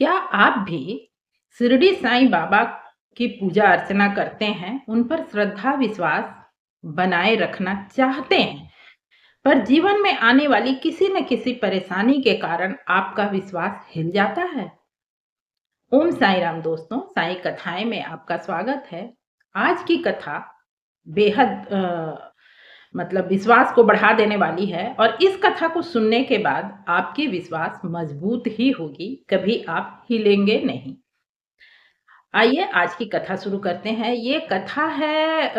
क्या आप भी शिरडी साईं बाबा की पूजा अर्चना करते हैं, उन पर श्रद्धा विश्वास बनाए रखना चाहते हैं, पर जीवन में आने वाली किसी न किसी परेशानी के कारण आपका विश्वास हिल जाता है? ओम साईं राम दोस्तों, साईं कथाएं में आपका स्वागत है। आज की कथा बेहद मतलब विश्वास को बढ़ा देने वाली है और इस कथा को सुनने के बाद आपकी विश्वास मजबूत ही होगी, कभी आप हिलेंगे नहीं। आइए आज की कथा शुरू करते हैं। ये कथा है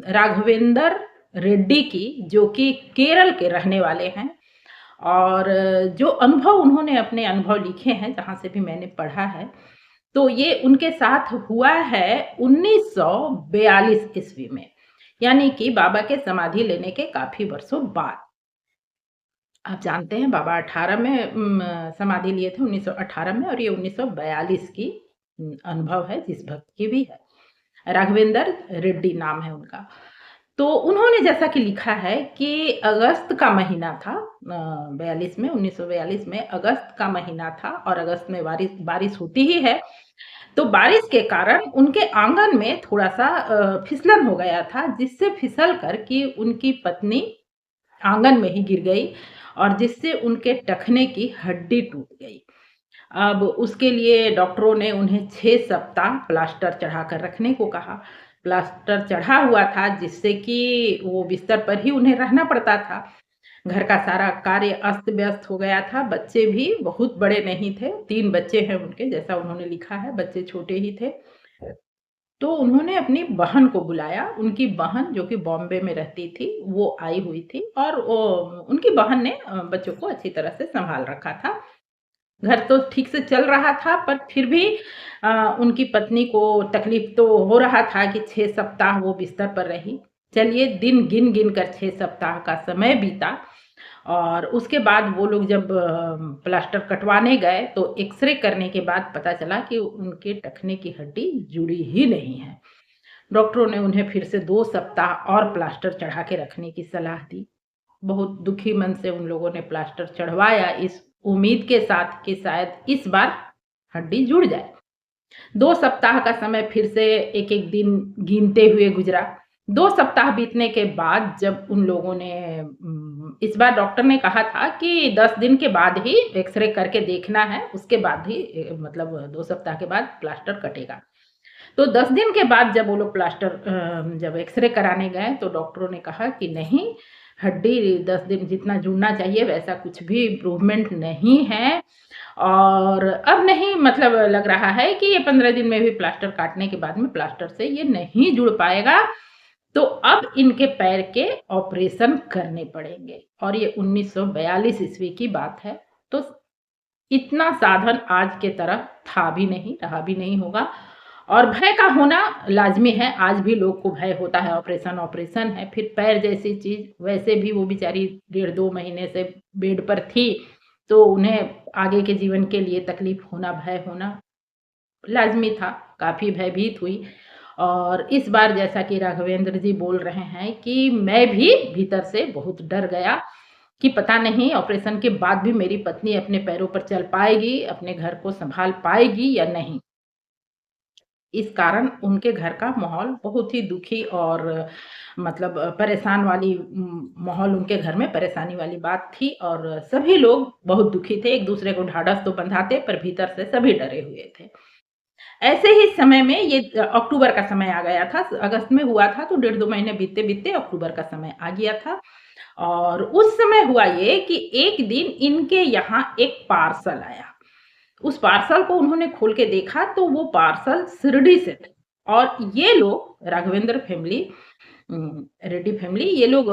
राघवेंद्र रेड्डी की, जो कि केरल के रहने वाले हैं और जो अनुभव उन्होंने अपने अनुभव लिखे हैं, जहाँ से भी मैंने पढ़ा है, तो ये उनके साथ हुआ है 1942 ईस्वी में, यानी कि बाबा के समाधि लेने के काफ़ी वर्षों बाद। आप जानते हैं बाबा 18 में समाधि लिए थे 1918 में, और ये 1942 की अनुभव है जिस भक्त की भी है। राघवेंद्र रेड्डी नाम है उनका। तो उन्होंने जैसा कि लिखा है कि अगस्त का महीना था, 42 में 1942 में अगस्त का महीना था और अगस्त में बारिश बारिश होती ही है। तो बारिश के कारण उनके आंगन में थोड़ा-सा फिसलन हो गया था, जिससे फिसल कर कि उनकी पत्नी आंगन में ही गिर गई और जिससे उनके टखने की हड्डी टूट गई। अब उसके लिए डॉक्टरों ने उन्हें 6 सप्ताह प्लास्टर चढ़ाकर रखने को कहा। प्लास्टर चढ़ा हुआ था जिससे कि वो बिस्तर पर ही उन्हें रहना पड़ता था। घर का सारा कार्य अस्त-व्यस्त हो गया था। बच्चे भी बहुत बड़े नहीं थे, 3 बच्चे हैं उनके, जैसा उन्होंने लिखा है, बच्चे छोटे ही थे। तो उन्होंने अपनी बहन को बुलाया। उनकी बहन जो कि बॉम्बे में रहती थी, वो आई हुई थी और उनकी बहन ने बच्चों को अच्छी तरह से सँभाल रखा था। घर तो ठीक से चल रहा था, पर फिर भी उनकी पत्नी को तकलीफ़ तो हो रहा था कि 6 सप्ताह वो बिस्तर पर रही। चलिए, दिन गिन-गिन कर 6 सप्ताह का समय बीता और उसके बाद वो लोग जब प्लास्टर कटवाने गए, तो एक्स-रे करने के बाद पता चला कि उनके टखने की हड्डी जुड़ी ही नहीं है। डॉक्टरों ने उन्हें फिर से 2 सप्ताह और प्लास्टर चढ़ा के रखने की सलाह दी। बहुत दुखी मन से उन लोगों ने प्लास्टर चढ़वाया, इस उम्मीद के साथ कि शायद इस बार हड्डी जुड़ जाए। 2 सप्ताह का समय फिर से एक-एक दिन गिनते हुए गुज़रा। 2 सप्ताह बीतने के बाद जब उन लोगों ने इस बार डॉक्टर ने कहा था कि 10 दिन के बाद ही एक्स-रे करके देखना है, उसके बाद ही मतलब 2 सप्ताह के बाद प्लास्टर कटेगा। तो 10 दिन के बाद जब वो लोग प्लास्टर जब एक्स-रे कराने गए, तो डॉक्टरों ने कहा कि नहीं, हड्डी 10 दिन जितना जुड़ना चाहिए वैसा कुछ भी इम्प्रूवमेंट नहीं है और अब नहीं, मतलब लग रहा है कि ये 15 दिन में भी प्लास्टर काटने के बाद में प्लास्टर से ये नहीं जुड़ पाएगा, तो अब इनके पैर के ऑपरेशन करने पड़ेंगे और ये 1942 ईस्वी की बात है। तो इतना साधन आज के तरह था भी नहीं, रहा भी नहीं होगा और भय का होना लाज़मी है। आज भी लोग को भय होता है, ऑपरेशन ऑपरेशन है। फिर पैर जैसी चीज़, वैसे भी वो बेचारी डेढ़ 2 महीने से बेड पर थी, तो उन्हें आगे के जीवन के लिए तकलीफ़ होना, भय होना लाज़मी था। काफ़ी भयभीत हुई और इस बार जैसा कि राघवेंद्र जी बोल रहे हैं कि मैं भी भीतर से बहुत डर गया कि पता नहीं ऑपरेशन के बाद भी मेरी पत्नी अपने पैरों पर चल पाएगी, अपने घर को सँभाल पाएगी या नहीं। इस कारण उनके घर का माहौल बहुत ही दुखी और मतलब परेशान वाली माहौल, उनके घर में परेशानी वाली बात थी और सभी लोग बहुत दुखी थे। एक-दूसरे को ढाँढस तो बंधाते, पर भीतर से सभी डरे हुए थे। ऐसे ही समय में ये अक्टूबर का समय आ गया था। अगस्त में हुआ था, तो डेढ़ 2 महीने बीतते-बीतते अक्टूबर का समय आ गया था और उस समय हुआ ये कि एक दिन इनके यहाँ एक पार्सल आया। उस पार्सल को उन्होंने खोल के देखा, तो वो पार्सल शिरडी से थे और ये लोग राघवेंद्र फैमिली, रेड्डी फैमिली, ये लोग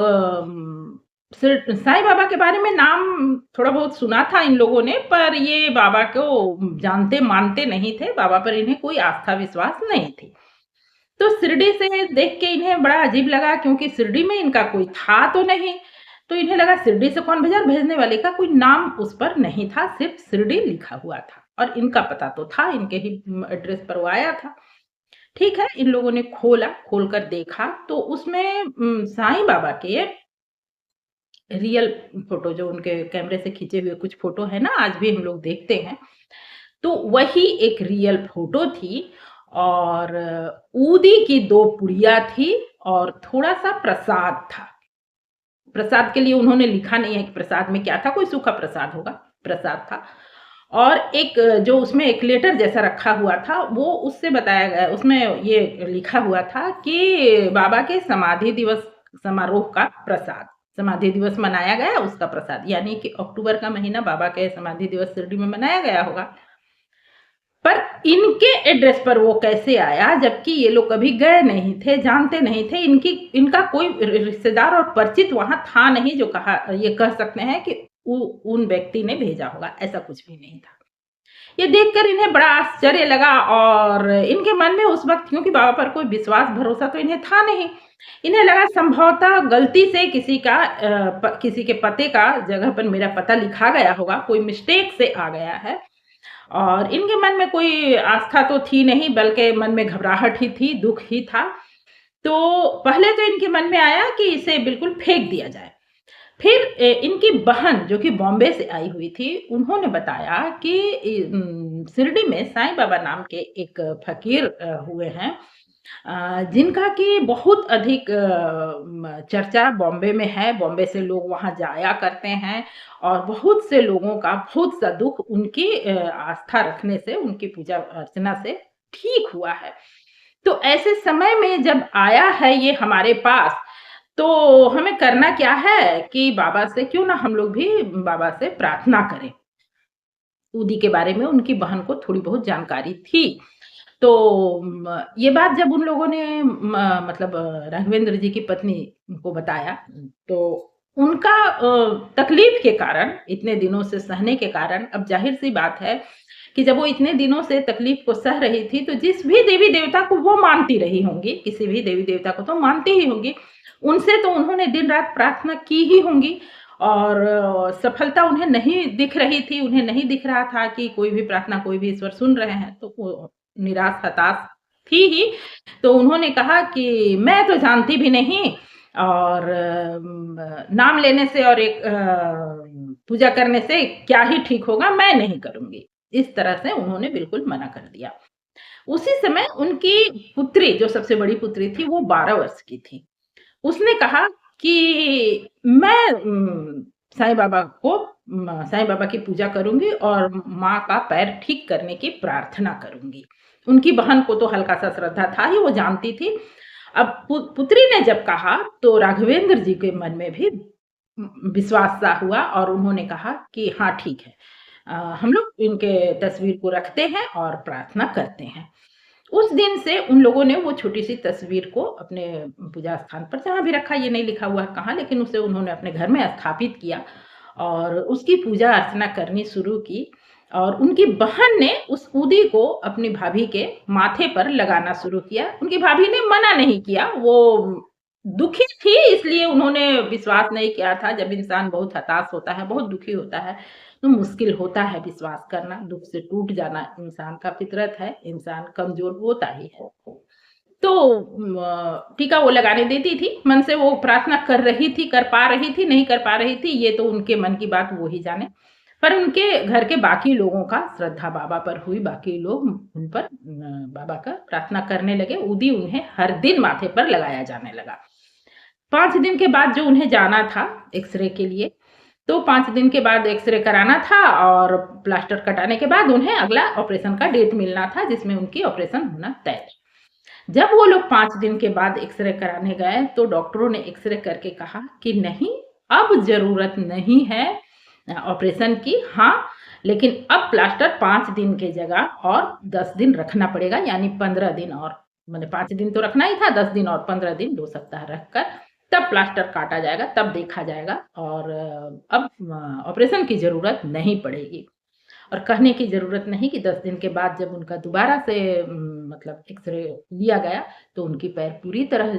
सिर साईं बाबा के बारे में नाम थोड़ा बहुत सुना था इन लोगों ने, पर ये बाबा को जानते मानते नहीं थे। बाबा पर इन्हें कोई आस्था विश्वास नहीं थी। तो शिरडी से देख के इन्हें बड़ा अजीब लगा, क्योंकि शिरडी में इनका कोई था तो नहीं। तो इन्हें लगा शिरडी से कौन भेजा, और भेजने वाले का कोई नाम उस पर नहीं था, सिर्फ शिरडी लिखा हुआ था और इनका पता तो था, इनके ही एड्रेस पर वो आया था। ठीक है, इन लोगों ने खोला, खोलकर देखा तो उसमें साईं बाबा के रियल फ़ोटो, जो उनके कैमरे से खींचे हुए कुछ फ़ोटो है ना, आज भी हम लोग देखते हैं। तो वही एक रियल फ़ोटो थी और ऊदी की 2 पुड़िया थी और थोड़ा-सा प्रसाद था। प्रसाद के लिए उन्होंने लिखा नहीं है कि प्रसाद में क्या था, कोई सूखा प्रसाद होगा, प्रसाद था। और एक जो उसमें एक लेटर जैसा रखा हुआ था, वो उससे बताया गया उसमें ये लिखा हुआ था कि बाबा के समाधि दिवस समारोह का प्रसाद, समाधि दिवस मनाया गया उसका प्रसाद, यानी कि अक्टूबर का महीना बाबा के समाधि दिवस शिरडी में मनाया गया होगा। पर इनके एड्रेस पर वो कैसे आया जबकि ये लोग कभी गए नहीं थे, जानते नहीं थे, इनका कोई रिश्तेदार और परिचित वहां था नहीं जो कहा ये कह सकते हैं कि उन व्यक्ति ने भेजा होगा, ऐसा कुछ भी नहीं था। ये देखकर इन्हें बड़ा आश्चर्य लगा और इनके मन में उस वक्त क्योंकि बाबा पर कोई विश्वास भरोसा तो इन्हें था नहीं, इन्हें लगा संभवतः गलती से किसी के पते का जगह पर मेरा पता लिखा गया होगा, कोई मिस्टेक से आ गया है। और इनके मन में कोई आस्था तो थी नहीं बल्कि मन में घबराहट ही थी, दुःख ही था। तो पहले तो इनके मन में आया कि इसे बिल्कुल फेंक दिया जाए। फिर इनकी बहन जो कि बॉम्बे से आई हुई थी, उन्होंने बताया कि शिरडी में साईं बाबा नाम के एक फ़कीर हुए हैं जिनका कि बहुत अधिक चर्चा बॉम्बे में है, बॉम्बे से लोग वहाँ जाया करते हैं और बहुत से लोगों का बहुत सा दुःख उनकी आस्था रखने से, उनकी पूजा अर्चना से ठीक हुआ है। तो ऐसे समय में जब आया है ये हमारे पास, तो हमें करना क्या है कि बाबा से क्यों ना हम लोग भी बाबा से प्रार्थना करें। ऊदी के बारे में उनकी बहन को थोड़ी बहुत जानकारी थी। तो ये बात जब उन लोगों ने मतलब राघवेंद्र जी की पत्नी को बताया, तो उनका तकलीफ के कारण, इतने दिनों से सहने के कारण, अब ज़ाहिर-सी बात है कि जब वो इतने दिनों से तकलीफ को सह रही थी, तो जिस भी देवी-देवता को वो मानती रही होंगी, किसी भी देवी-देवता को तो मानती ही होंगी, उनसे तो उन्होंने दिन-रात प्रार्थना की ही होंगी और सफलता उन्हें नहीं दिख रही थी, उन्हें नहीं दिख रहा था कि कोई भी प्रार्थना, कोई भी ईश्वर सुन रहे हैं, तो वो निराश, हताश थी ही। तो उन्होंने कहा कि मैं तो जानती भी नहीं और नाम लेने से और एक पूजा करने से क्या ही ठीक होगा, मैं नहीं करूँगी। इस तरह से उन्होंने बिल्कुल मना कर दिया। उसी समय उनकी पुत्री, जो सबसे बड़ी पुत्री थी, वो 12 वर्ष की थी। उसने कहा कि मैं साईं बाबा की पूजा करूँगी और माँ का पैर ठीक करने की प्रार्थना करूँगी। उनकी बहन को तो हल्का-सा श्रद्धा था ही, वो जानती थी। अब पुत्री ने जब कहा तो राघवेंद्र जी के मन में भी विश्वास सा हुआ और उन्होंने कहा कि हाँ ठीक है। हम लोग इनके तस्वीर को रखते हैं और प्रार्थना करते हैं। उस दिन से उन लोगों ने वो छोटी-सी तस्वीर को अपने पूजा स्थान पर, जहाँ भी रखा ये नहीं लिखा हुआ है कहाँ, लेकिन उसे उन्होंने अपने घर में स्थापित किया और उसकी पूजा अर्चना करनी शुरू की और उनकी बहन ने उस ऊदी को अपनी भाभी के माथे पर लगाना शुरू किया। उनकी भाभी ने मना नहीं किया, वो दुखी थी इसलिए उन्होंने विश्वास नहीं किया था। जब इंसान बहुत हताश होता है, बहुत दुखी होता है, तो मुश्किल होता है विश्वास करना, दुःख से टूट जाना इंसान का फितरत है, इंसान कमज़ोर होता ही है। तो टीका वो लगाने देती थी, मन से वो प्रार्थना कर रही थी, कर पा रही थी, नहीं कर पा रही थी, ये तो उनके मन की बात वो ही जाने। पर उनके घर के बाकी लोगों का श्रद्धा बाबा पर हुई, बाकी लोग उन पर बाबा का प्रार्थना करने लगे, ऊदी उन्हें हर दिन माथे पर लगाया जाने लगा। 5 दिन के बाद जो उन्हें जाना था एक्स-रे के लिए, तो 5 दिन के बाद एक्स-रे कराना था और प्लास्टर कटाने के बाद उन्हें अगला ऑपरेशन का डेट मिलना था जिसमें उनकी ऑपरेशन होना तय था। जब वो लोग 5 दिन के बाद एक्स-रे कराने गए तो डॉक्टरों ने एक्स-रे करके कहा कि नहीं, अब ज़रूरत नहीं है ऑपरेशन की। हाँ, लेकिन अब प्लास्टर 5 दिन की जगह और 10 दिन रखना पड़ेगा, यानी 15 दिन और, मतलब 5 दिन तो रखना ही था, 10 दिन और 15 दिन 2 सप्ताह रखकर तब प्लास्टर काटा जाएगा, तब देखा जाएगा और अब ऑपरेशन की ज़रूरत नहीं पड़ेगी। और कहने की ज़रूरत नहीं कि 10 दिन के बाद जब उनका दोबारा से मतलब एक्स-रे लिया गया, तो उनकी पैर पूरी तरह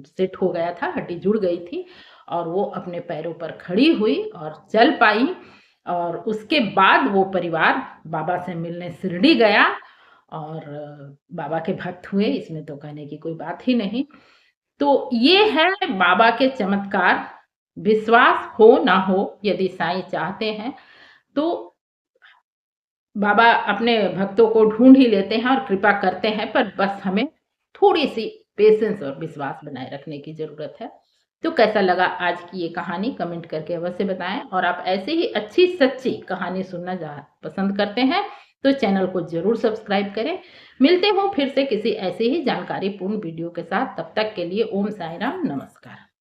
सेट हो गया था, हड्डी जुड़ गई थी और वो अपने पैरों पर खड़ी हुई और चल पाई और उसके बाद वो परिवार बाबा से मिलने शिरडी गया और बाबा के भक्त हुए, इसमें तो कहने की कोई बात ही नहीं। तो ये है बाबा के चमत्कार, विश्वास हो ना हो, यदि साईं चाहते हैं, तो बाबा अपने भक्तों को ढूंढ ही लेते हैं और कृपा करते हैं, पर बस हमें थोड़ी-सी पेशेंस और विश्वास बनाए रखने की ज़रूरत है। तो कैसा लगा आज की ये कहानी कमेंट करके अवश्य बताएँ, और आप ऐसे ही अच्छी सच्ची कहानी सुनना पसंद करते हैं तो चैनल को ज़रूर सब्सक्राइब करें। मिलते हूँ फिर से किसी ऐसे ही जानकारीपूर्ण वीडियो के साथ, तब तक के लिए ओम साई राम, नमस्कार।